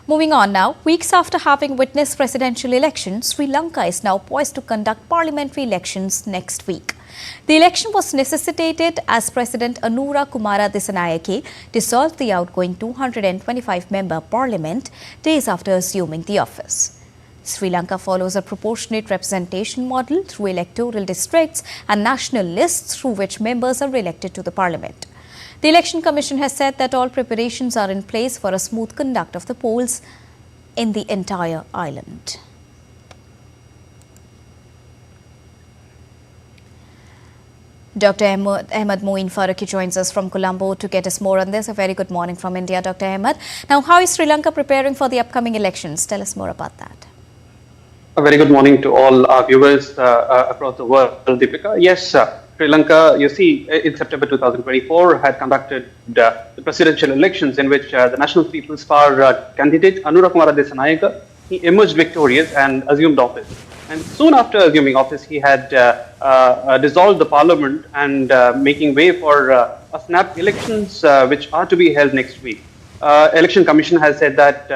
Moving on now, weeks after having witnessed presidential elections, Sri Lanka is now poised to conduct parliamentary elections next week. The election was necessitated as President Anura Kumara Dissanayake dissolved the outgoing 225-member parliament days after assuming the office. Sri Lanka follows a proportionate representation model through electoral districts and national lists through which members are elected to the parliament. The Election Commission has said that all preparations are in place for a smooth conduct of the polls in the entire island. Dr. Ahmed Moin Farooqi joins us from Colombo to get us more on this. A very good morning from India, Dr. Ahmed. Now, how is Sri Lanka preparing for the upcoming elections? Tell us more about that. A very good morning to all our viewers across the world, Deepika. Yes, Sri Lanka, you see, in September 2024 had conducted the presidential elections in which the National People's Power candidate Anura Kumara Dissanayake, he emerged victorious and assumed office. And soon after assuming office, he had dissolved the parliament and making way for a snap elections which are to be held next week. Election Commission has said that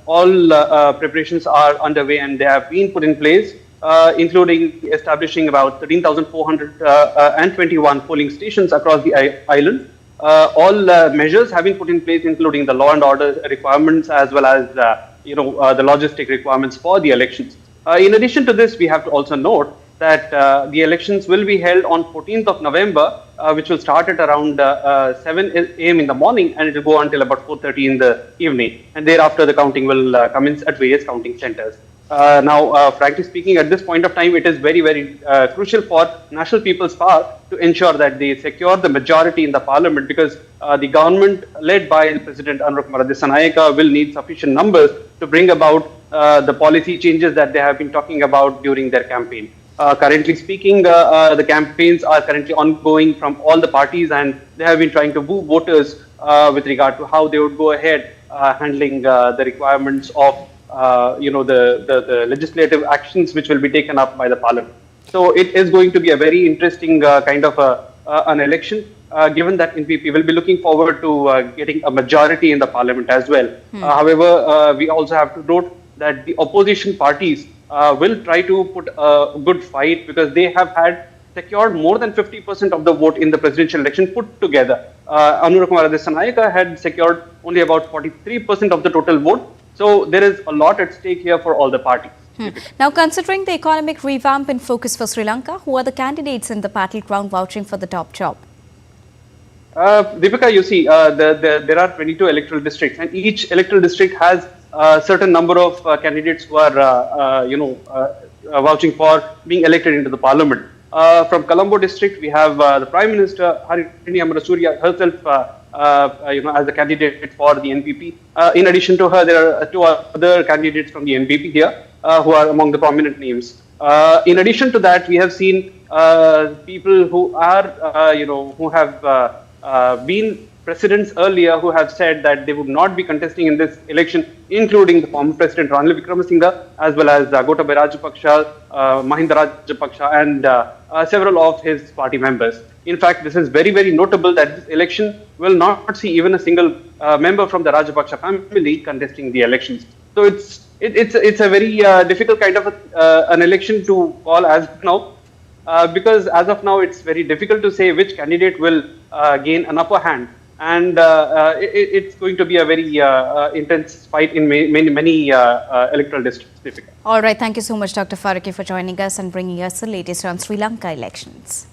all preparations are underway and they have been put in place, including establishing about 13,421 polling stations across the island. All measures have been put in place, including the law and order requirements as well as the logistic requirements for the elections. In addition to this, we have to also note that the elections will be held on 14th of November, which will start at around 7 a.m. in the morning and it will go until about 4:30 in the evening. And thereafter, the counting will commence at various counting centers. Now, frankly speaking, at this point of time, it is very, very crucial for National People's Power to ensure that they secure the majority in the parliament because the government led by President Anura Kumara Dissanayake will need sufficient numbers to bring about the policy changes that they have been talking about during their campaign. Currently speaking, the campaigns are currently ongoing from all the parties and they have been trying to woo voters with regard to how they would go ahead handling the requirements of the legislative actions which will be taken up by the parliament. So it is going to be a very interesting kind of an election, given that NPP will be looking forward to getting a majority in the parliament as well. However, we also have to note that the opposition parties will try to put a good fight because they have had secured more than 50% of the vote in the presidential election put together. Anura Kumara Dissanayake had secured only about 43% of the total vote. So there is a lot at stake here for all the parties. Now, considering the economic revamp in focus for Sri Lanka, who are the candidates in the battleground vouching for the top job? Deepika, you see, there are 22 electoral districts and each electoral district has a certain number of candidates who are, vouching for being elected into the parliament. From Colombo district, we have the Prime Minister, Harini Amarasuriya herself, as the candidate for the NPP. In addition to her, there are two other candidates from the NPP here who are among the prominent names. In addition to that, we have seen people who are, who have been presidents earlier who have said that they would not be contesting in this election, including the former President Ranil Wickremesinghe, as well as Gotabaya Rajapaksa, Mahinda Rajapaksa, and several of his party members. In fact, this is very, very notable that this election will not see even a single member from the Rajapaksa family contesting the elections. So it's a very difficult kind of an election to call as of now, because as of now it's very difficult to say which candidate will gain an upper hand. And it's going to be a very intense fight in many electoral districts. All right. Thank you so much, Dr. Farooqi, for joining us and bringing us the latest on Sri Lanka elections.